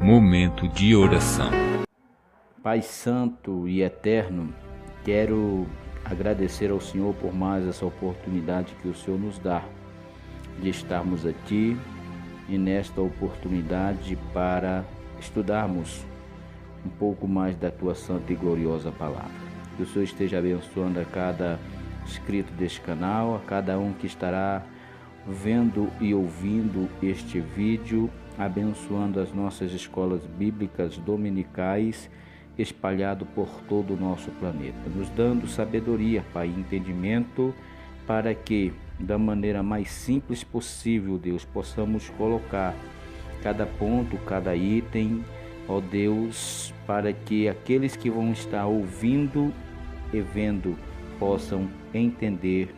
Momento de oração. Pai Santo e Eterno, quero agradecer ao Senhor por mais essa oportunidade que o Senhor nos dá de estarmos aqui e nesta oportunidade para estudarmos um pouco mais da Tua santa e gloriosa palavra. Que o Senhor esteja abençoando a cada inscrito deste canal, a cada um que estará vendo e ouvindo este vídeo, abençoando as nossas escolas bíblicas dominicais espalhado por todo o nosso planeta, nos dando sabedoria, Pai, e entendimento para que, da maneira mais simples possível, Deus, possamos colocar cada ponto, cada item, ó Deus, para que aqueles que vão estar ouvindo e vendo possam entender.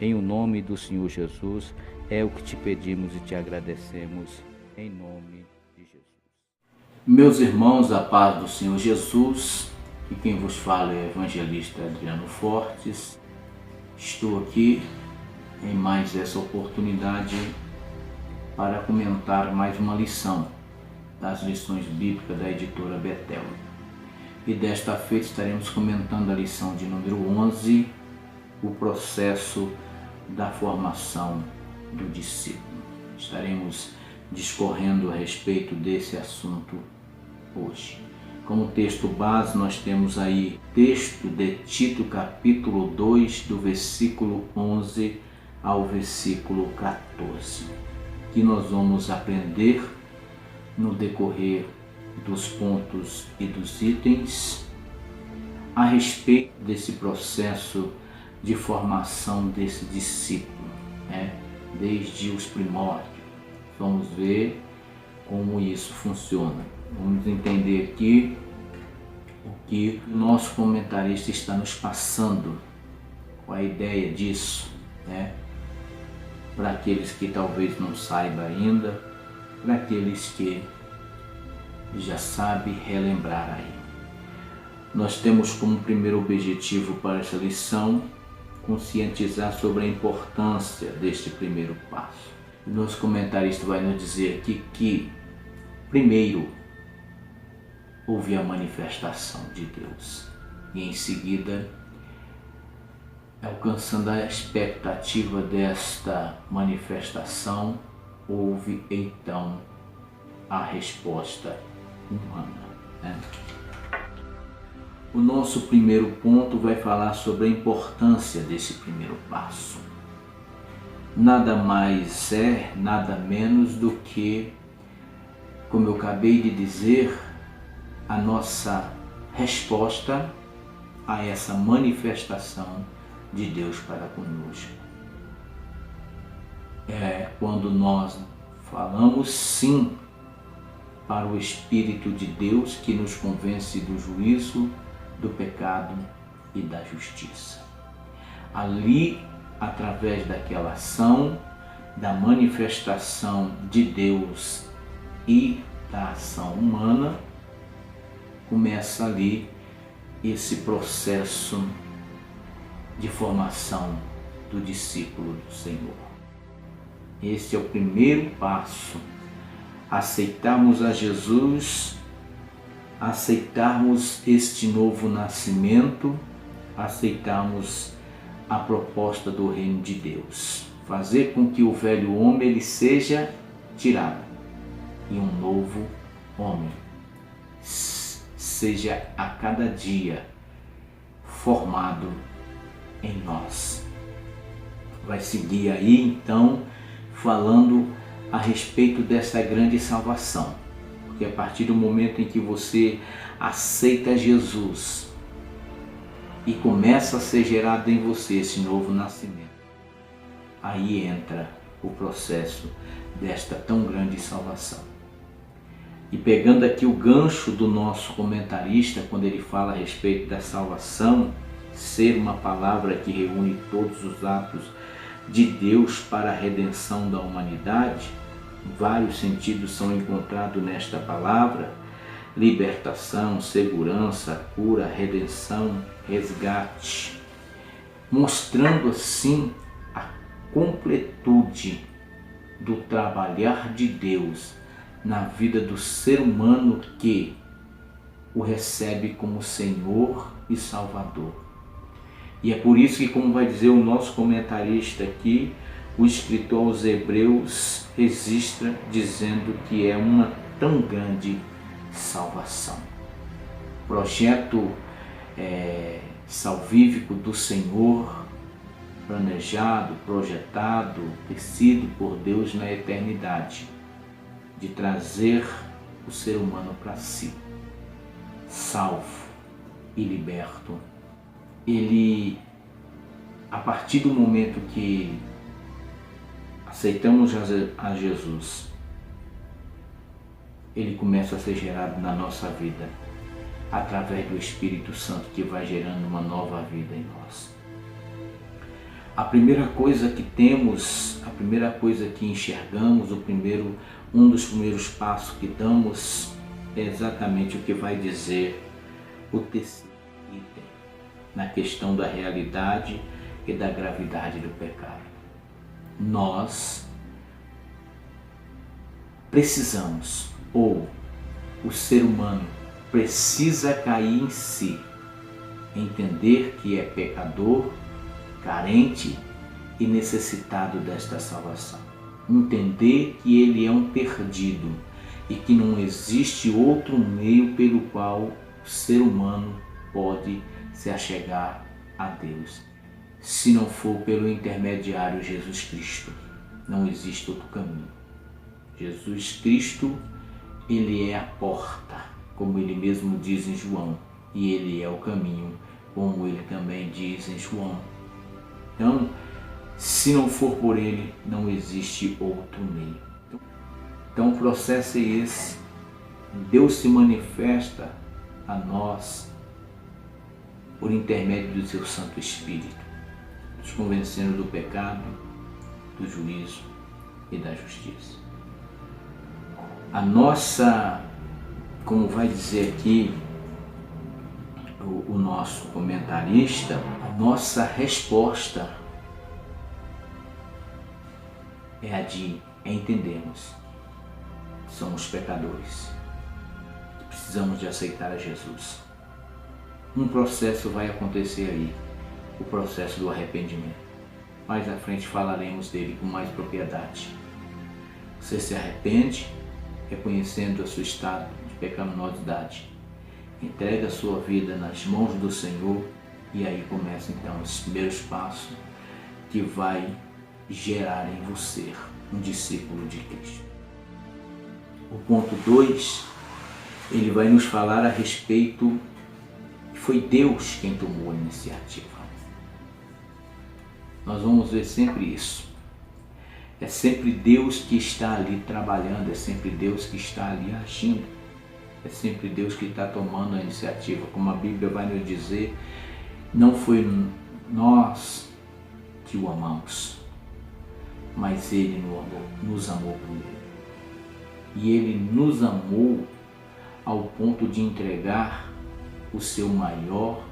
Em o nome do Senhor Jesus, é o que te pedimos e te agradecemos, em nome de Jesus. Meus irmãos, a paz do Senhor Jesus, e quem vos fala é o evangelista Adriano Fortes. Estou aqui em mais essa oportunidade para comentar mais uma lição das lições bíblicas da editora Betel. E desta feita estaremos comentando a lição de número 11, o processo da formação do discípulo. Estaremos discorrendo a respeito desse assunto hoje. Como texto base, nós temos aí texto de Tito, capítulo 2, do versículo 11 ao versículo 14, que nós vamos aprender no decorrer dos pontos e dos itens a respeito desse processo de formação desse discípulo, desde os primórdios. Vamos ver como isso funciona. Vamos entender aqui o que o nosso comentarista está nos passando, com a ideia disso, para aqueles que talvez não saibam ainda, para aqueles que já sabem, relembrar aí. Nós temos como primeiro objetivo para essa lição conscientizar sobre a importância deste primeiro passo. O nosso comentarista vai nos dizer aqui que, primeiro, houve a manifestação de Deus e, em seguida, alcançando a expectativa desta manifestação, houve então a resposta humana. O nosso primeiro ponto vai falar sobre a importância desse primeiro passo. Nada mais é, nada menos do que, como eu acabei de dizer, a nossa resposta a essa manifestação de Deus para conosco. É quando nós falamos sim para o Espírito de Deus que nos convence do juízo, do pecado e da justiça. Ali, através daquela ação, da manifestação de Deus e da ação humana, começa ali esse processo de formação do discípulo do Senhor. Esse é o primeiro passo. Aceitarmos a Jesus, aceitarmos este novo nascimento, aceitarmos a proposta do reino de Deus, fazer com que o velho homem ele seja tirado e um novo homem seja a cada dia formado em nós. Vai seguir aí então falando a respeito dessa grande salvação, porque a partir do momento em que você aceita Jesus e começa a ser gerado em você esse novo nascimento, aí entra o processo desta tão grande salvação. E pegando aqui o gancho do nosso comentarista, quando ele fala a respeito da salvação ser uma palavra que reúne todos os atos de Deus para a redenção da humanidade, vários sentidos são encontrados nesta palavra: libertação, segurança, cura, redenção, resgate, mostrando assim a completude do trabalhar de Deus na vida do ser humano que o recebe como Senhor e Salvador. E é por isso que, como vai dizer o nosso comentarista aqui, o escritor aos Hebreus registra dizendo que é uma tão grande salvação. Projeto salvífico do Senhor, planejado, projetado, tecido por Deus na eternidade, de trazer o ser humano para si, salvo e liberto. Ele, a partir do momento que aceitamos a Jesus, ele começa a ser gerado na nossa vida, através do Espírito Santo, que vai gerando uma nova vida em nós. A primeira coisa que temos, a primeira coisa que enxergamos, um dos primeiros passos que damos é exatamente o que vai dizer o terceiro item na questão da realidade e da gravidade do pecado. Nós precisamos, ou o ser humano precisa cair em si, entender que é pecador, carente e necessitado desta salvação. Entender que ele é um perdido e que não existe outro meio pelo qual o ser humano pode se achegar a Deus, se não for pelo intermediário Jesus Cristo. Não existe outro caminho. Jesus Cristo, ele é a porta, como ele mesmo diz em João, e ele é o caminho, como ele também diz em João. Então, se não for por ele, não existe outro meio. Então, o processo é esse. Deus se manifesta a nós por intermédio do seu Santo Espírito, nos convencendo do pecado, do juízo e da justiça. A nossa, como vai dizer aqui o nosso comentarista, a nossa resposta é a de entendermos que somos pecadores, que precisamos de aceitar a Jesus. Um processo vai acontecer aí, o processo do arrependimento. Mais à frente falaremos dele com mais propriedade. Você se arrepende, reconhecendo o seu estado de pecaminosidade, entrega a sua vida nas mãos do Senhor e aí começa então os primeiros passos que vai gerar em você um discípulo de Cristo. O ponto 2, ele vai nos falar a respeito que foi Deus quem tomou a iniciativa. Nós vamos ver sempre isso. É sempre Deus que está ali trabalhando, é sempre Deus que está ali agindo, é sempre Deus que está tomando a iniciativa. Como a Bíblia vai nos dizer, não foi nós que o amamos, mas Ele nos amou primeiro. E Ele nos amou ao ponto de entregar o seu maior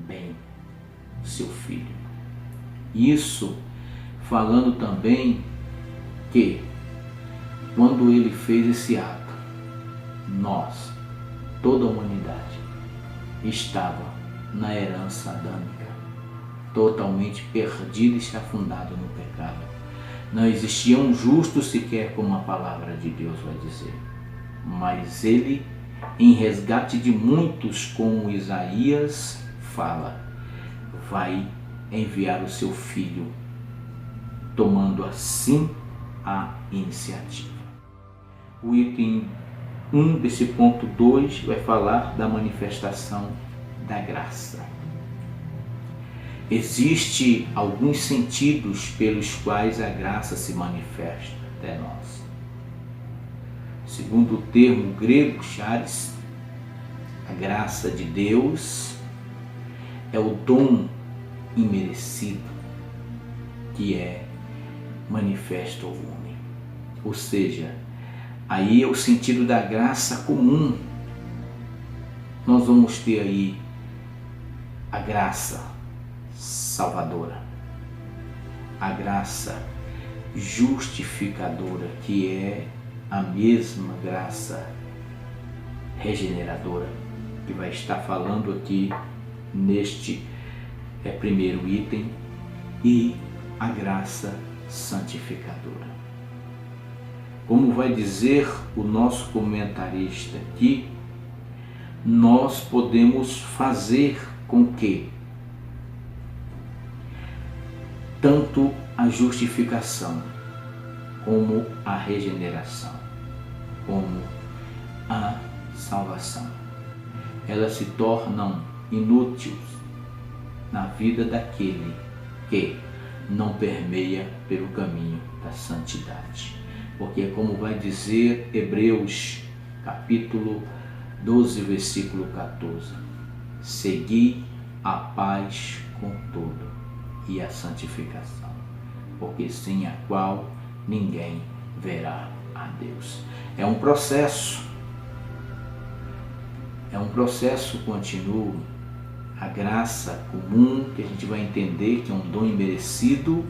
bem, o seu Filho. Isso falando também que quando Ele fez esse ato, nós, toda a humanidade, estava na herança adâmica, totalmente perdida e se afundada no pecado. Não existia um justo sequer, como a palavra de Deus vai dizer. Mas Ele, em resgate de muitos, como Isaías fala, vai enviar o seu Filho, tomando assim a iniciativa. O item 1 desse ponto 2 vai falar da manifestação da graça. Existem alguns sentidos pelos quais a graça se manifesta até nós. Segundo o termo grego charis, a graça de Deus é o dom imerecido que é manifesto ao homem. Ou seja, aí é o sentido da graça comum. Nós vamos ter aí a graça salvadora, a graça justificadora, que é a mesma graça regeneradora que vai estar falando aqui neste primeiro item, e a graça santificadora. Como vai dizer o nosso comentarista aqui, nós podemos fazer com que tanto a justificação, como a regeneração, como a salvação, elas se tornam inúteis na vida daquele que não permeia pelo caminho da santidade. Porque, como vai dizer Hebreus capítulo 12, versículo 14, segui a paz com todo e a santificação, porque sem a qual ninguém verá a Deus. É um processo contínuo. A graça comum, que a gente vai entender que é um dom imerecido,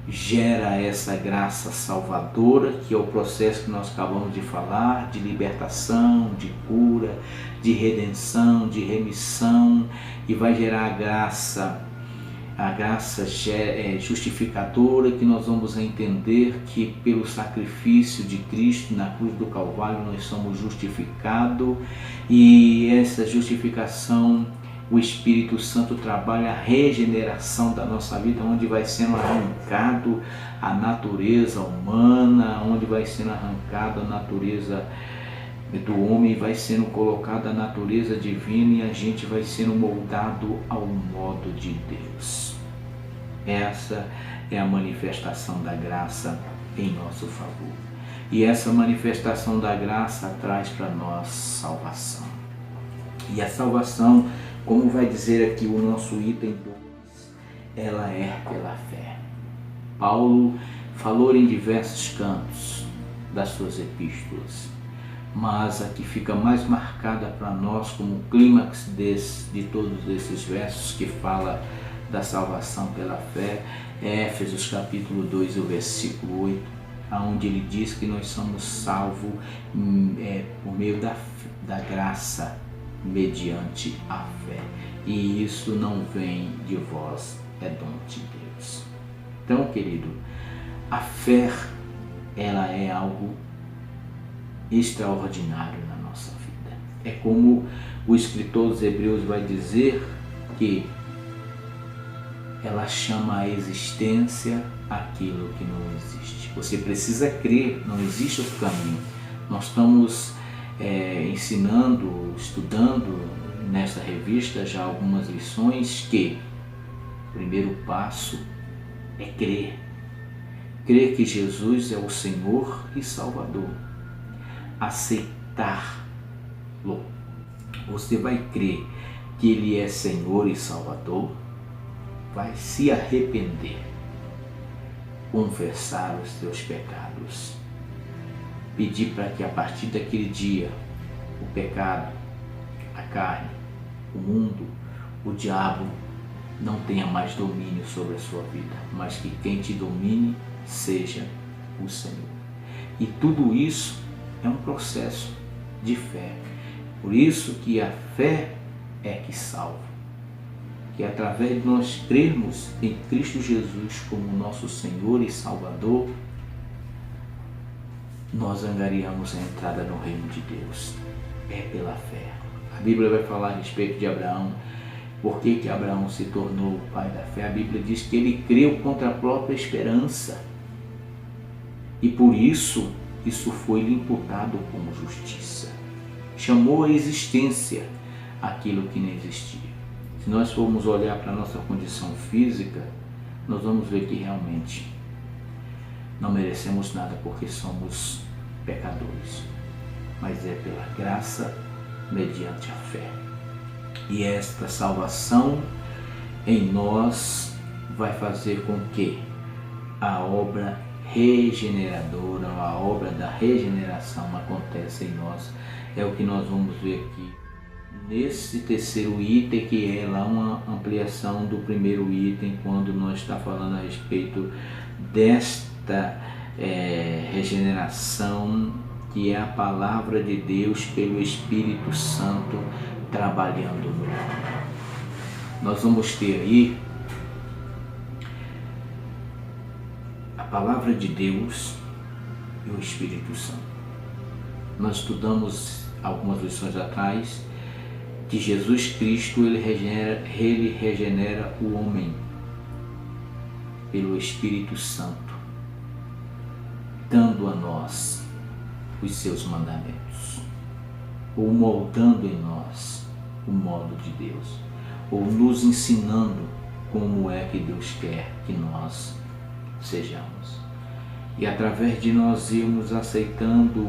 gera essa graça salvadora, que é o processo que nós acabamos de falar, de libertação, de cura, de redenção, de remissão, e vai gerar a graça justificadora, que nós vamos entender que pelo sacrifício de Cristo na cruz do Calvário nós somos justificados, e essa justificação, o Espírito Santo trabalha a regeneração da nossa vida, onde vai sendo arrancado a natureza humana, onde vai sendo arrancada a natureza do homem, vai sendo colocada a natureza divina, e a gente vai sendo moldado ao modo de Deus. Essa é a manifestação da graça em nosso favor. E essa manifestação da graça traz para nós salvação. E a salvação, como vai dizer aqui o nosso item 2, ela é pela fé. Paulo falou em diversos cantos das suas epístolas, mas a que fica mais marcada para nós como clímax de todos esses versos que fala da salvação pela fé é Éfesos capítulo 2, o versículo 8, onde ele diz que nós somos salvos por meio da graça, mediante a fé. E isso não vem de vós, é dom de Deus. Então, querido, a fé, ela é algo extraordinário na nossa vida. É como o escritor dos Hebreus vai dizer que ela chama a existência aquilo que não existe. Você precisa crer, não existe outro caminho. Nós estamos ensinando, estudando nessa revista já algumas lições que o primeiro passo é crer. Crer que Jesus é o Senhor e Salvador. Aceitá-lo. Você vai crer que Ele é Senhor e Salvador, vai se arrepender, confessar os seus pecados, pedir para que a partir daquele dia o pecado, a carne, o mundo, o diabo não tenha mais domínio sobre a sua vida, mas que quem te domine seja o Senhor. E tudo isso é um processo de fé. Por isso que a fé é que salva. Que através de nós crermos em Cristo Jesus como nosso Senhor e Salvador, nós angariamos a entrada no reino de Deus. É pela fé. A Bíblia vai falar a respeito de Abraão. Por que Abraão se tornou o pai da fé? A Bíblia diz que ele creu contra a própria esperança. E por isso foi lhe imputado como justiça. Chamou a existência aquilo que não existia. Se nós formos olhar para a nossa condição física, nós vamos ver que realmente não merecemos nada porque somos pecadores. Mas é pela graça mediante a fé. E esta salvação em nós vai fazer com que a obra regeneradora, a obra da regeneração aconteça em nós. É o que nós vamos ver aqui nesse terceiro item, que é lá uma ampliação do primeiro item, quando nós está falando a respeito desta regeneração que é a palavra de Deus pelo Espírito Santo trabalhando no homem. Nós vamos ter aí a palavra de Deus e o Espírito Santo. Nós estudamos algumas lições atrás que Jesus Cristo ele regenera o homem pelo Espírito Santo, dando a nós os seus mandamentos, ou moldando em nós o modo de Deus, ou nos ensinando como é que Deus quer que nós sejamos. E através de nós irmos aceitando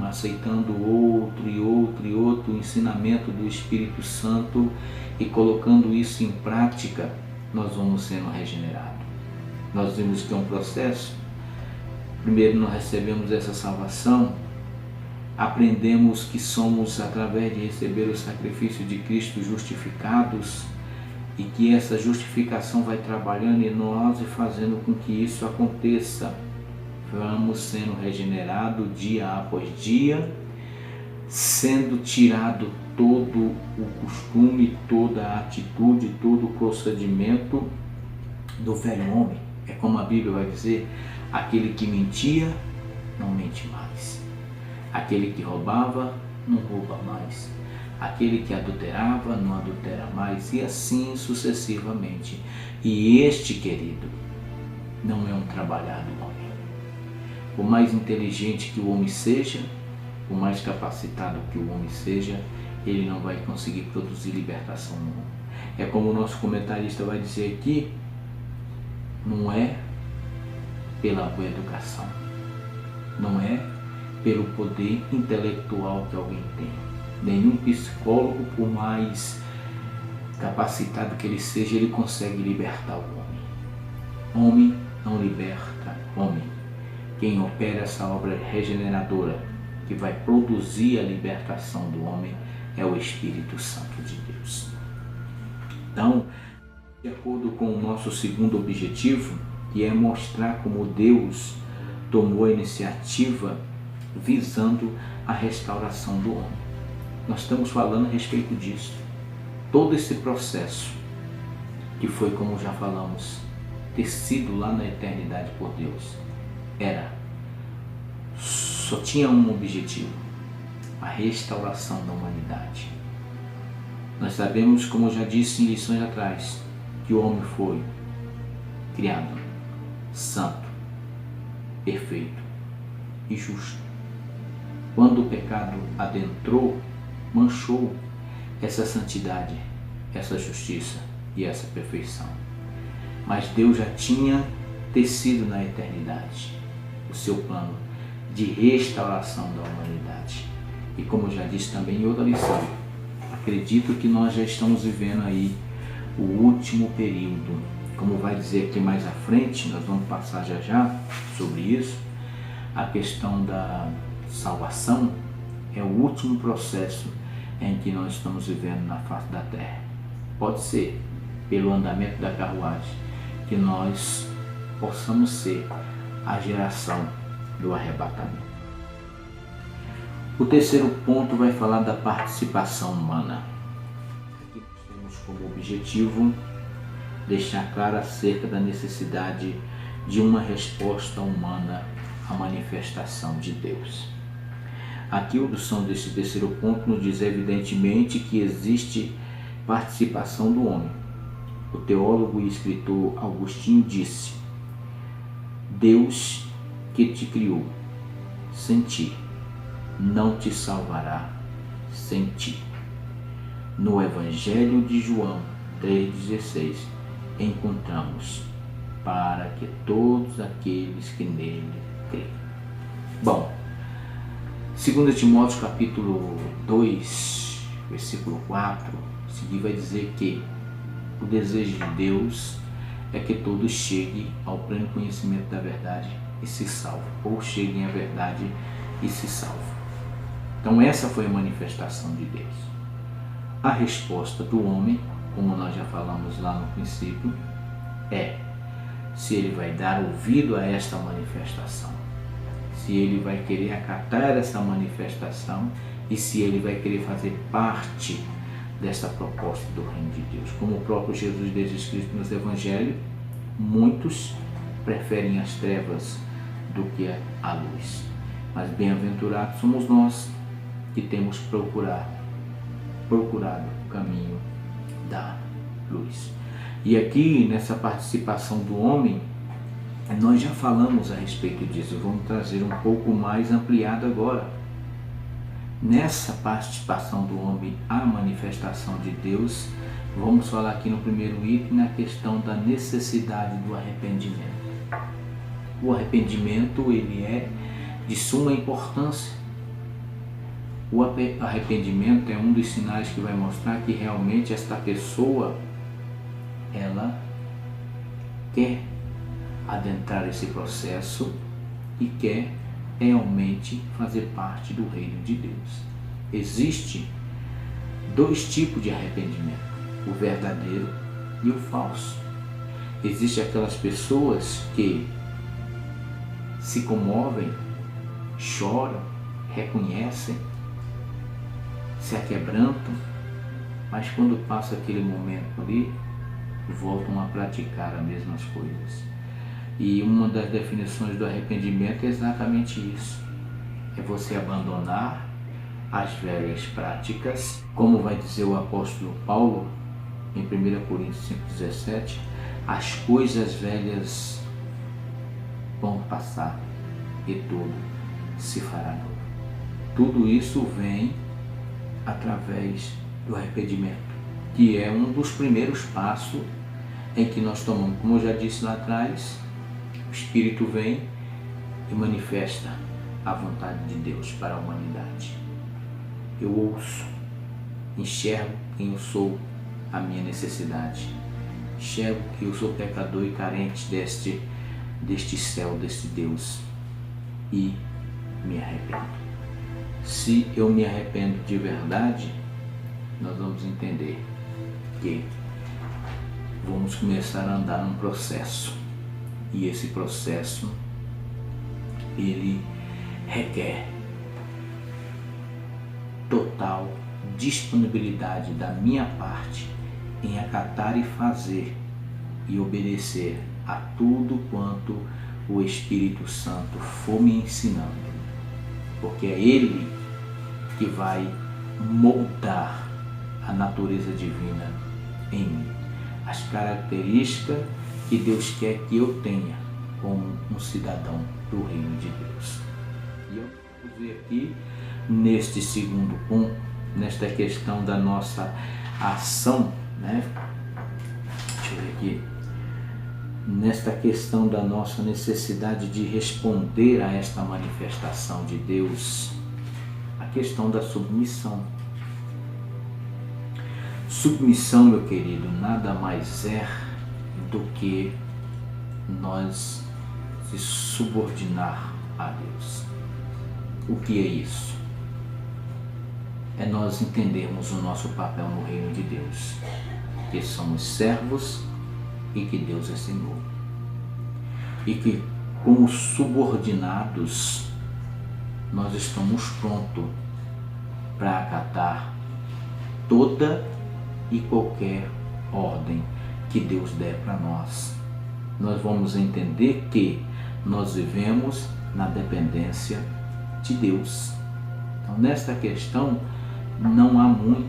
aceitando outro e outro e outro ensinamento do Espírito Santo e colocando isso em prática, nós vamos sendo regenerados. Nós vimos que é um processo. Primeiro nós recebemos essa salvação, aprendemos que somos, através de receber o sacrifício de Cristo, justificados, e que essa justificação vai trabalhando em nós e fazendo com que isso aconteça. Vamos sendo regenerados dia após dia, sendo tirado todo o costume, toda a atitude, todo o procedimento do velho homem. É como a Bíblia vai dizer, aquele que mentia, não mente mais. Aquele que roubava, não rouba mais. Aquele que adulterava, não adultera mais. E assim sucessivamente. E este, querido, não é um trabalhar do homem. Por mais inteligente que o homem seja, por mais capacitado que o homem seja, ele não vai conseguir produzir libertação no homem. É como o nosso comentarista vai dizer aqui, não é pela boa educação, não é pelo poder intelectual que alguém tem. Nenhum psicólogo, por mais capacitado que ele seja, ele consegue libertar o homem. Homem não liberta homem. Quem opera essa obra regeneradora, que vai produzir a libertação do homem, é o Espírito Santo de Deus. Então, de acordo com o nosso segundo objetivo, que é mostrar como Deus tomou a iniciativa visando a restauração do homem. Nós estamos falando a respeito disso. Todo esse processo, que foi, como já falamos, tecido lá na eternidade por Deus, só tinha um objetivo: a restauração da humanidade. Nós sabemos, como eu já disse em lições atrás, que o homem foi criado santo, perfeito e justo. Quando o pecado adentrou, manchou essa santidade, essa justiça e essa perfeição. Mas Deus já tinha tecido na eternidade o seu plano de restauração da humanidade. E como eu já disse também em outra lição, acredito que nós já estamos vivendo aí o último período. Como vai dizer aqui mais à frente, nós vamos passar já sobre isso, a questão da salvação é o último processo em que nós estamos vivendo na face da terra. Pode ser pelo andamento da carruagem que nós possamos ser a geração do arrebatamento. O terceiro ponto vai falar da participação humana. Aqui nós temos como objetivo deixar claro acerca da necessidade de uma resposta humana à manifestação de Deus. Aqui a introdução desse terceiro ponto nos diz evidentemente que existe participação do homem. O teólogo e escritor Agostinho disse: Deus que te criou sem ti não te salvará sem ti. No Evangelho de João 3,16 encontramos: para que todos aqueles que nele creem. Bom, 2 Timóteo capítulo 2, versículo 4, seguir vai dizer que o desejo de Deus é que todos cheguem ao pleno conhecimento da verdade e se salvem, ou cheguem à verdade e se salvem. Então essa foi a manifestação de Deus. A resposta do homem, como nós já falamos lá no princípio, é se ele vai dar ouvido a esta manifestação, se ele vai querer acatar essa manifestação e se ele vai querer fazer parte dessa proposta do reino de Deus. Como o próprio Jesus diz escrito nos evangelhos, muitos preferem as trevas do que a luz. Mas bem-aventurados somos nós que temos procurado o caminho da luz. E aqui nessa participação do homem, nós já falamos a respeito disso, vamos trazer um pouco mais ampliado agora. Nessa participação do homem à manifestação de Deus, vamos falar aqui no primeiro item na questão da necessidade do arrependimento. O arrependimento, ele é de suma importância. O arrependimento é um dos sinais que vai mostrar que realmente esta pessoa, ela quer adentrar esse processo e quer realmente fazer parte do reino de Deus. Existem dois tipos de arrependimento, o verdadeiro e o falso. Existem aquelas pessoas que se comovem, choram, reconhecem, se aquebrantam, mas quando passa aquele momento ali, voltam a praticar as mesmas coisas. E uma das definições do arrependimento é exatamente isso. É você abandonar as velhas práticas, como vai dizer o apóstolo Paulo em 1 Coríntios 5,17, as coisas velhas vão passar e tudo se fará novo. Tudo isso vem através do arrependimento, que é um dos primeiros passos em que nós tomamos. Como eu já disse lá atrás, o Espírito vem e manifesta a vontade de Deus para a humanidade. Eu ouço, enxergo quem eu sou, a minha necessidade. Enxergo que eu sou pecador e carente deste céu, deste Deus, e me arrependo. Se eu me arrependo de verdade, nós vamos entender que vamos começar a andar num processo. E esse processo, ele requer total disponibilidade da minha parte em acatar e fazer e obedecer a tudo quanto o Espírito Santo for me ensinando. Porque é Ele que vai moldar a natureza divina em mim. As características que Deus quer que eu tenha como um cidadão do reino de Deus. E eu vou ver aqui, neste segundo ponto, nesta questão da nossa ação, né? Deixa eu ver aqui. Nesta questão da nossa necessidade de responder a esta manifestação de Deus, a questão da submissão. Submissão, meu querido, nada mais é do que nós se subordinar a Deus. O que é isso? É nós entendermos o nosso papel no reino de Deus, que somos servos e que Deus é Senhor. E que, como subordinados, nós estamos prontos para acatar toda e qualquer ordem que Deus der para nós. Nós vamos entender que nós vivemos na dependência de Deus. Então, nesta questão, não há muito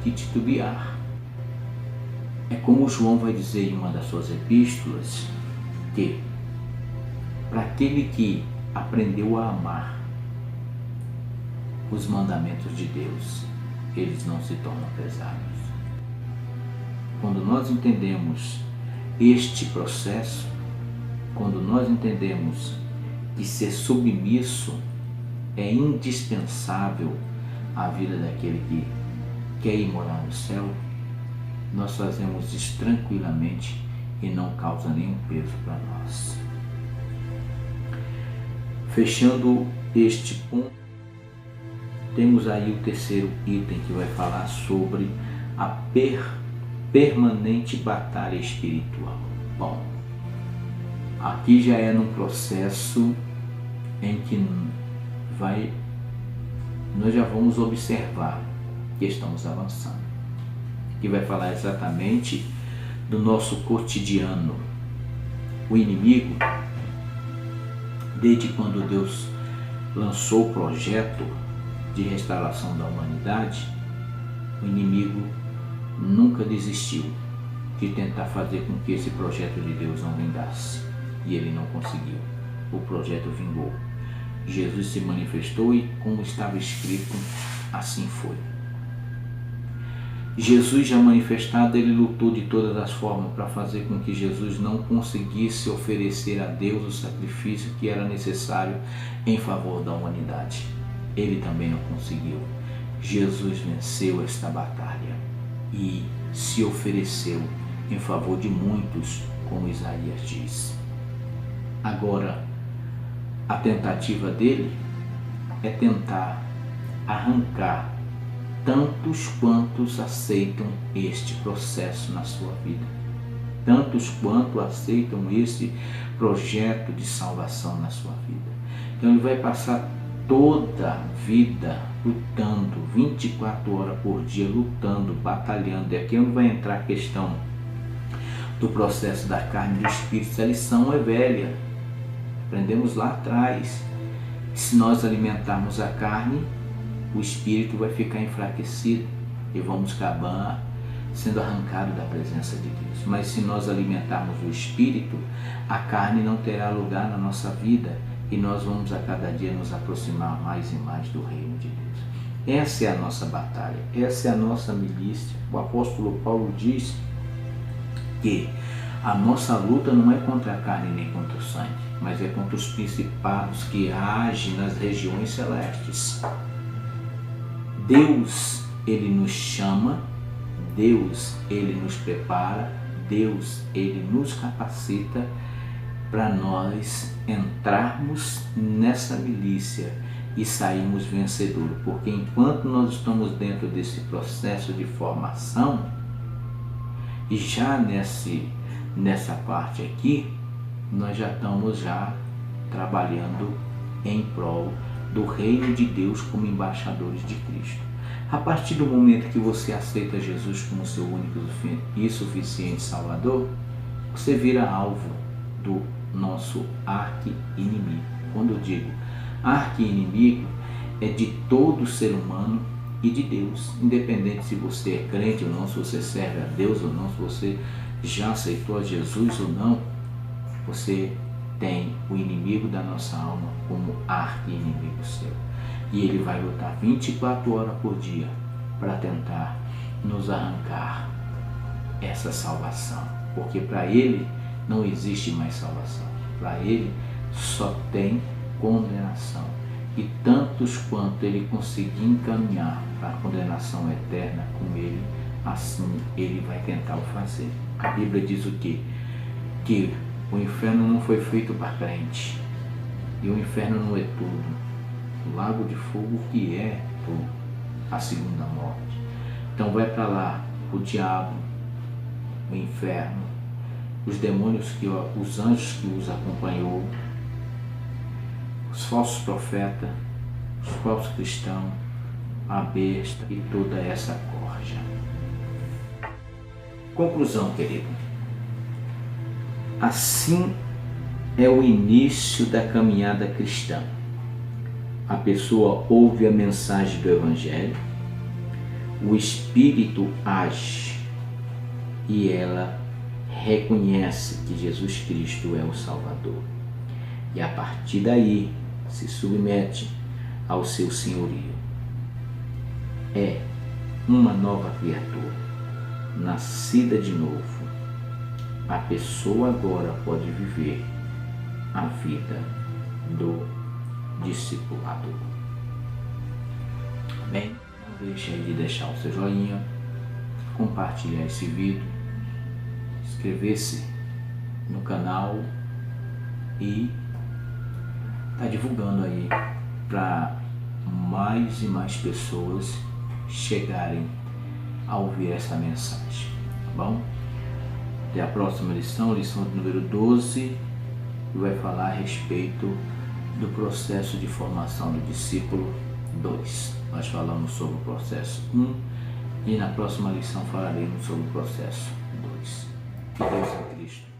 que titubear. É como João vai dizer em uma das suas epístolas, que para aquele que aprendeu a amar os mandamentos de Deus, eles não se tornam pesados. Quando nós entendemos este processo, quando nós entendemos que ser submisso é indispensável à vida daquele que quer ir morar no céu, nós fazemos isso tranquilamente e não causa nenhum peso para nós. Fechando este ponto, temos aí o terceiro item que vai falar sobre a permanente batalha espiritual. Bom, aqui já é num processo em que nós já vamos observar que estamos avançando, que vai falar exatamente do nosso cotidiano. O inimigo, desde quando Deus lançou o projeto de restauração da humanidade, o inimigo nunca desistiu de tentar fazer com que esse projeto de Deus não vingasse. E ele não conseguiu. O projeto vingou. Jesus se manifestou e, como estava escrito, assim foi. Jesus já manifestado, ele lutou de todas as formas para fazer com que Jesus não conseguisse oferecer a Deus o sacrifício que era necessário em favor da humanidade. Ele também não conseguiu. Jesus venceu esta batalha e se ofereceu em favor de muitos, como Isaías diz. Agora, a tentativa dele é tentar arrancar tantos quantos aceitam este processo na sua vida, tantos quanto aceitam esse projeto de salvação na sua vida. Então ele vai passar toda a vida lutando, 24 horas por dia, lutando, batalhando. E aqui onde vai entrar a questão do processo da carne e do espírito. Essa lição é velha, aprendemos lá atrás. Se nós alimentarmos a carne, o espírito vai ficar enfraquecido e vamos acabar sendo arrancados da presença de Deus. Mas se nós alimentarmos o espírito, a carne não terá lugar na nossa vida e nós vamos a cada dia nos aproximar mais e mais do reino de Deus. Essa é a nossa batalha, essa é a nossa milícia. O apóstolo Paulo diz que a nossa luta não é contra a carne nem contra o sangue, mas é contra os principados que agem nas regiões celestes. Deus, ele nos chama, Deus, ele nos prepara, Deus, ele nos capacita para nós entrarmos nessa milícia e sairmos vencedores. Porque enquanto nós estamos dentro desse processo de formação, e já nessa parte aqui, nós já estamos trabalhando em prol do reino de Deus como embaixadores de Cristo. A partir do momento que você aceita Jesus como seu único e suficiente Salvador, você vira alvo do nosso arqui-inimigo. Quando eu digo arqui-inimigo, é de todo ser humano e de Deus, independente se você é crente ou não, se você serve a Deus ou não, se você já aceitou a Jesus ou não, você tem o inimigo da nossa alma como arqui-inimigo seu. E ele vai lutar 24 horas por dia para tentar nos arrancar essa salvação. Porque para ele não existe mais salvação. Para ele só tem condenação. E tantos quanto ele conseguir encaminhar para a condenação eterna com ele, assim ele vai tentar o fazer. A Bíblia diz o quê? Que o inferno não foi feito para crente. E o inferno não é tudo. O lago de fogo que é a segunda morte. Então vai para lá o diabo, o inferno, os demônios, os anjos que os acompanhou, os falsos profetas, os falsos cristãos, a besta e toda essa corja. Conclusão, querido. Assim é o início da caminhada cristã. A pessoa ouve a mensagem do Evangelho, o Espírito age e ela reconhece que Jesus Cristo é o Salvador. E a partir daí se submete ao seu senhorio. É uma nova criatura, nascida de novo. A pessoa agora pode viver a vida do discipulado. Amém? Não deixe aí de deixar o seu joinha, compartilhar esse vídeo, inscrever-se no canal e tá divulgando aí para mais e mais pessoas chegarem a ouvir essa mensagem, tá bom? Até a próxima lição, lição número 12, que vai falar a respeito do processo de formação do discípulo 2. Nós falamos sobre o processo 1 e na próxima lição falaremos sobre o processo 2. Que Deus em Cristo